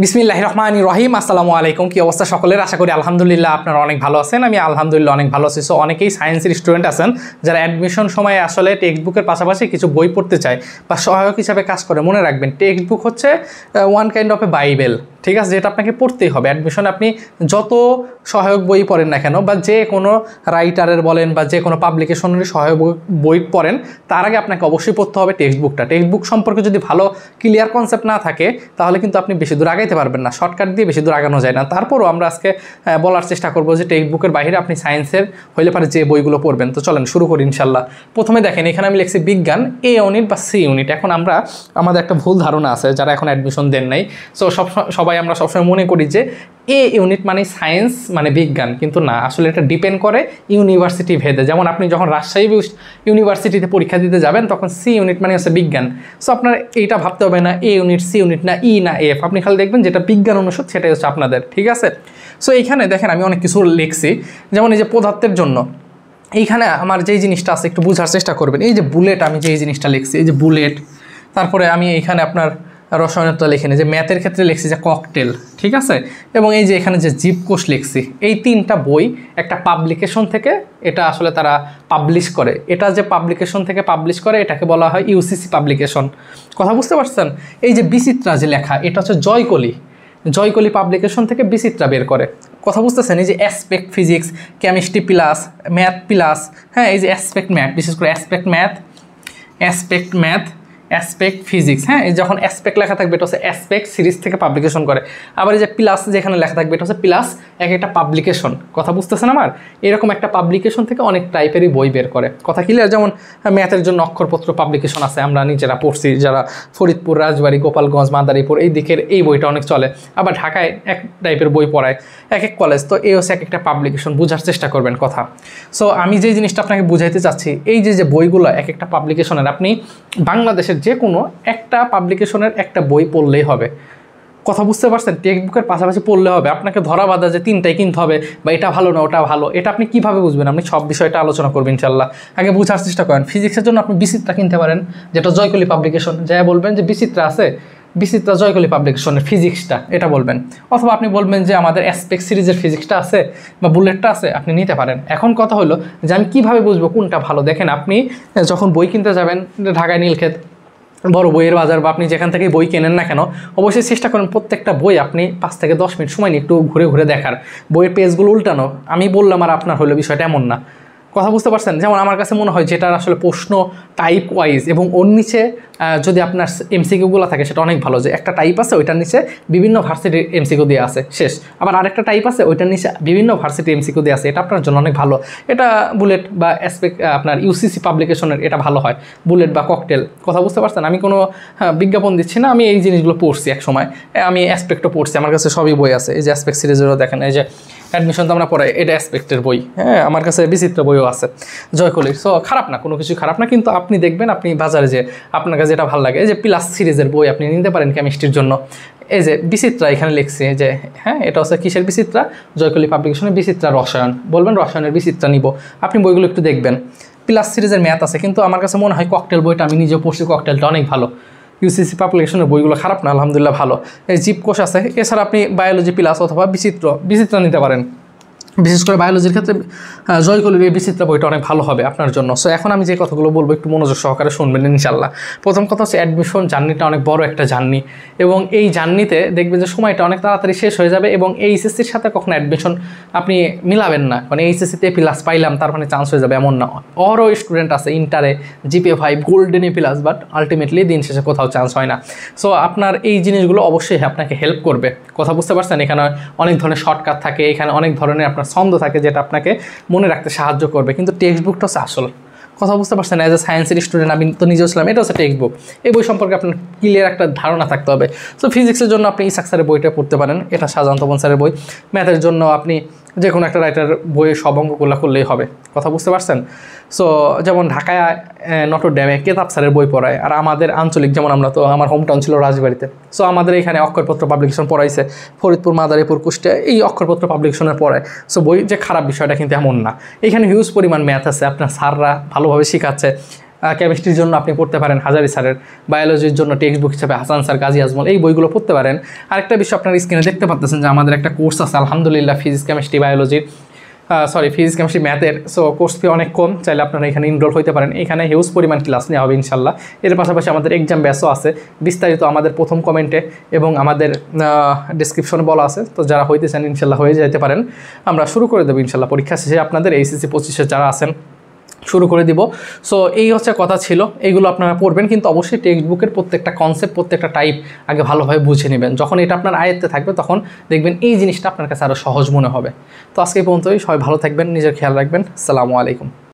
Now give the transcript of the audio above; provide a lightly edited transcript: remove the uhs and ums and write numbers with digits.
বিসমিল্লাহির রহমানির রহিম। আসসালামু আলাইকুম। কি অবস্থা সকলের? আশা করি আলহামদুলিল্লাহ আপনারা অনেক ভালো আছেন। আমি আলহামদুলিল্লাহ অনেক ভালো আছি। সো অনেকেই সায়েন্সের স্টুডেন্ট আছেন যারা অ্যাডমিশন সময়ে আসলে টেক্সট বুকের পাশাপাশি কিছু বই পড়তে চায় বা সহায়ক হিসাবে কাজ করে। মনে রাখবেন, টেক্সট বুক হচ্ছে one kind of A Bible, ঠিক আছে, যেটা আপনাকে পড়তেই হবে। অ্যাডমিশন আপনি যত সহায়ক বই পড়েন না কেন, বা যে কোনো রাইটারের বলেন বা যে কোনো পাবলিকেশনের সহায়ক বই পড়েন, তার আগে আপনাকে অবশ্যই পড়তে হবে টেক্সট বুকটা। টেক্সট বুক সম্পর্কে যদি ভালো ক্লিয়ার কনসেপ্ট না থাকে তাহলে কিন্তু আপনি বেশি দূর আগাইতে পারবেন না। শর্টকাট দিয়ে বেশি দূর আগানো যায় না। তারপরও আমরা আজকে বলার চেষ্টা করবো যে টেক্সট বুকের বাইরে আপনি সায়েন্সের হইলে পারে যে বইগুলো পড়বেন। তো চলেন শুরু করি ইনশাল্লাহ। প্রথমে দেখেন, এখানে আমি লিখছি বিজ্ঞান এ ইউনিট বা সি ইউনিট। এখন আমাদের একটা ভুল ধারণা আছে যারা এখন অ্যাডমিশন দেন নাই। সো সবাই আমরা সবসময় মনে করি যে এ ইউনিট মানে সায়েন্স মানে বিজ্ঞান, কিন্তু না, আসলে এটা ডিপেন্ড করে ইউনিভার্সিটি ভেদে। যেমন আপনি যখন রাজশাহী ইউনিভার্সিটিতে পরীক্ষা দিতে যাবেন তখন সি ইউনিট মানে হচ্ছে বিজ্ঞান। সো আপনার এইটা ভাবতে হবে না এ ইউনিট সি ইউনিট না ই না এফ, আপনি খালি দেখবেন যেটা বিজ্ঞান অনুষদ সেটাই হচ্ছে আপনাদের, ঠিক আছে। সো এইখানে দেখেন আমি অনেক কিছু লিখছি, যেমন এই যে পদার্থের জন্য এইখানে আমার যেই জিনিসটা আছে একটু বোঝার চেষ্টা করবেন। এই যে বুলেট, আমি যেই জিনিসটা লিখছি এই যে বুলেট, তারপরে আমি এইখানে আপনার রসায়নটা লিখে নিই, যে ম্যাথের ক্ষেত্রে লিখছি যে ককটেল, ঠিক আছে, এবং এই যে এখানে যে জীবকোষ লিখছি। এই তিনটা বই একটা পাবলিকেশন থেকে এটা আসলে তারা পাবলিশ করে। এটা যে পাবলিকেশন থেকে পাবলিশ করে এটাকে বলা হয় ইউসিসি পাবলিকেশন। কথা বুঝতে পারছেন? এই যে বিচিত্রা যে লেখা, এটা হচ্ছে জয়কলি পাবলিকেশন থেকে বিচিত্রা বের করে। কথা বুঝতেছেন? এই যে aspect physics, chemistry plus math plus, হ্যাঁ, এই যে অ্যাসপেক্ট ম্যাথ, বিশেষ করে অ্যাসপেক্ট ম্যাথ অ্যাসপেক্ট ফিজিক্স, হ্যাঁ, এই যখন অ্যাসপেক্ট লেখা থাকবে এটা হচ্ছে অ্যাসপেক্ট সিরিজ থেকে পাবলিকেশন করে। আবার এই যে প্লাস যেখানে লেখা থাকবে এটা হচ্ছে প্লাস একটা পাবলিকেশন। কথা বুঝতেছেন আমার? এরকম একটা পাবলিকেশন থেকে অনেক টাইপেরই বই বের করে। কথা ক্লিয়ার? যেমন ম্যাথের জন্য অক্ষরপত্র পাবলিকেশন আছে, আমরা নিজেরা পড়ছি যারা ফরিদপুর, রাজবাড়ী, গোপালগঞ্জ, মাদারীপুর এই দিকের, এই বইটা অনেক চলে। আবার ঢাকায় এক টাইপের বই পড়ায় এক কলেজ। তো এই হচ্ছে একটা পাবলিকেশন, বোঝার চেষ্টা করবেন কথা। সো আমি যেই জিনিসটা আপনাকে বুঝাইতে চাচ্ছি, এই যে বইগুলো একটা পাবলিকেশনের, আপনি বাংলাদেশের যে কোনো একটা পাবলিকেশনের একটা বই পড়লেই হবে। কথা বুঝতে পারছেন? টেক্সট বুকের পাশাপাশি পড়লে হবে। আপনাকে ধরা বাঁধা যে তিনটাই কিনতে হবে বা এটা ভালো না ওটা ভালো, এটা আপনি কীভাবে বুঝবেন? আপনি সব বিষয়টা আলোচনা করবেন ইনশাল্লাহ। আগে বোঝার চেষ্টা করেন। ফিজিক্সের জন্য আপনি বিচিত্রা কিনতে পারেন, যেটা জয়কলি পাবলিকেশন। যাই বলবেন যে বিচিত্রা আছে, বিচিত্রা জয়কলি পাবলিকেশনের ফিজিক্সটা, এটা বলবেন। অথবা আপনি বলবেন যে আমাদের অ্যাসপেক্ট সিরিজের ফিজিক্সটা আছে বা বুলেটটা আছে, আপনি নিতে পারেন। এখন কথা হলো যে আমি কীভাবে বুঝবো কোনটা ভালো। দেখেন, আপনি যখন বই কিনতে যাবেন, ঢাকায় নীলক্ষেত বড় বইয়ের বাজার বা আপনি যেখান থেকে বই কেনেন না কেন, অবশ্যই চেষ্টা করেন প্রত্যেকটা বই আপনি 5 থেকে 10 মিনিট সময় নিয়ে একটু ঘুরে ঘুরে দেখার। বইয়ের পেজগুলো উল্টানো, আমি বললাম আর আপনার হলো বিষয়টা এমন না। কথা বুঝতে পারছেন? যেমন আমার কাছে মনে হয় যেটার আসলে প্রশ্ন টাইপ ওয়াইজ এবং ওর নিচে যদি আপনার এমসিকিউগুলো থাকে সেটা অনেক ভালো। যে একটা টাইপ আছে ওইটার নিচে বিভিন্ন ভার্সিটির এমসিকিউ দিয়ে আছে, শেষ। আবার আরেকটা টাইপ আছে ওইটার নিচে বিভিন্ন ভার্সিটির এমসিকিউ দিয়ে আছে, এটা আপনার জন্য অনেক ভালো। এটা বুলেট বা অ্যাসপেক্ট আপনার ইউসিসি পাবলিকেশনের এটা ভালো হয়, বুলেট বা ককটেল। কথা বুঝতে পারছেন? আমি কোনো বিজ্ঞাপন দিচ্ছি না, আমি এই জিনিসগুলো পড়ছি এক সময়। আমি অ্যাসপেক্টও পড়ছি, আমার কাছে সবই বই আছে। এই যে অ্যাসপেক্ট সিরিজেরও দেখেন, এই যে অ্যাডমিশন তো আমরা পড়াই, এটা অ্যাসপেক্টের বই, হ্যাঁ, আমার কাছে বিচিত্র বইও আছে জয়কলির। সো খারাপ না, কোনো কিছু খারাপ না, কিন্তু আপনি দেখবেন আপনি বাজারে যে আপনার কাছে যেটা ভালো লাগে, এই যে প্লাস সিরিজের বই আপনি নিতে পারেন কেমিস্ট্রির জন্য। এই যে বিচিত্রা এখানে লিখছি, যে হ্যাঁ, এটা হচ্ছে কিসের বিচিত্রা? জয়কলি পাবলিকেশনের বিচিত্রা রসায়ন। বলবেন রসায়নের বিচিত্রা নিব, আপনি বইগুলো একটু দেখবেন। প্লাস সিরিজের ম্যাথ আছে, কিন্তু আমার কাছে মনে হয় ককটেল বইটা, আমি নিজেও পড়ছি, ককটেলটা অনেক ভালো। ইউসিসি পাবলিকেশনের বইগুলো খারাপ না, আলহামদুলিল্লাহ ভালো। এই জীবকোষ আছে। এছাড়া আপনি বায়োলজি প্লাস অথবা বিচিত্রা নিতে পারেন। বিশেষ করে বায়োলজির ক্ষেত্রে জয়কলির এই বিচিত্রা বইটা অনেক ভালো হবে আপনার জন্য। সো এখন আমি যে কথাগুলো বলবো একটু মনোযোগ সহকারে শুনবেন ইনশাল্লাহ। প্রথম কথা হচ্ছে অ্যাডমিশন জার্নিটা অনেক বড় একটা জার্নি, এবং এই জার্নিতে দেখবেন যে সময়টা অনেক তাড়াতাড়ি শেষ হয়ে যাবে, এবং এই এইচএসসির সাথে কখনো অ্যাডমিশন আপনি মিলাবেন না। মানে এইচএসসিতে প্লাস পাইলাম তার মানে চান্স হয়ে যাবে এমন না। আরও স্টুডেন্ট আছে ইন্টারে GPA 5 golden A plus, but ultimately দিন শেষে কোথাও চান্স হয় না। সো আপনার এই জিনিসগুলো অবশ্যই আপনাকে হেল্প করবে। কথা বুঝতে পারছেন? এখানে অনেক ধরনের শর্টকাট থাকে, এখানে অনেক ধরনের আপনার ছন্দ থাকে যেটা আপনাকে মনে রাখতে সাহায্য করবে, কিন্তু টেক্সট বুকটা হচ্ছে আসল। কথা বুঝতে পারছেন? অ্যাজ এ সায়েন্সের স্টুডেন্ট আমি তো নিজেও ছিলাম, এটা হচ্ছে টেক্সট বুক। এই বই সম্পর্কে আপনার ক্লিয়ার একটা ধারণা থাকতে হবে। সো ফিজিক্সের জন্য আপনি ইসাক স্যারের বইটা পড়তে পারেন, এটা শাহজাহান তপন স্যারের বই। ম্যাথের জন্য আপনি যে কোনো একটা রাইটার বইয়ে সব অঙ্কগুলো করলেই হবে। কথা বুঝতে পারছেন? সো যেমন ঢাকায় নটর ড্যামে কেতাব স্যারের বই পড়ায়, আর আমাদের আঞ্চলিক, যেমন আমরা তো আমার হোম টাউন ছিল রাজবাড়িতে, সো আমাদের এখানে অক্ষরপত্র পাবলিকেশন পড়াইছে, ফরিদপুর, মাদারীপুর, কুষ্টিয়া এই অক্ষরপত্র পাবলিকেশনের পড়ায়। সো বই যে খারাপ বিষয়টা কিন্তু এমন না, এখানে হিউজ পরিমাণ ম্যাথ আছে, আপনার স্যাররা ভালোভাবে শেখাচ্ছে। কেমিস্ট্রির জন্য আপনি পড়তে পারেন হাজারি স্যারের, বায়োলজির জন্য টেক্সট বুক হিসেবে হাসান স্যার, কাজী আজমল, এই বইগুলো পড়তে পারেন। আরেকটা বিষয় আপনার স্ক্রিনে দেখতে পাচ্ছেন যে আমাদের একটা কোর্স আছে আলহামদুলিল্লাহ, ফিজিক্স কেমিস্ট্রি বায়োলজির, ফিজিক্স কেমিস্ট্রি ম্যাথের। সো কোর্স ফি অনেক কম, চাইলে আপনারা এখানে এনরোল হতে পারেন। এখানে হিউজ পরিমাণ ক্লাস নেওয়া হবে ইনশাল্লাহ। এর পাশাপাশি আমাদের এক্সাম ব্যাচও আছে, বিস্তারিত আমাদের প্রথম কমেন্টে এবং আমাদের ডিসক্রিপশনে বলা আছে। তো যারা হইতে চান ইনশাল্লাহ হয়ে যেতে পারেন। আমরা শুরু করে দেবো ইনশাল্লাহ পরীক্ষা শেষে আপনাদের এইচএসসি 25-এ যারা আছেন শুরু করে দিব। সো এই হচ্ছে কথা ছিল, এইগুলো আপনারা পড়বেন, কিন্তু অবশ্যই টেক্সট বুকের প্রত্যেকটা কনসেপ্ট, প্রত্যেকটা টাইপ আগে ভালোভাবে বুঝে নেবেন। যখন এটা আপনার আয়ত্তে থাকবে তখন দেখবেন এই জিনিসটা আপনার কাছে আরও সহজ মনে হবে। তো আজকে এই পর্যন্তই, সবাই ভালো থাকবেন, নিজের খেয়াল রাখবেন। আসসালামু আলাইকুম।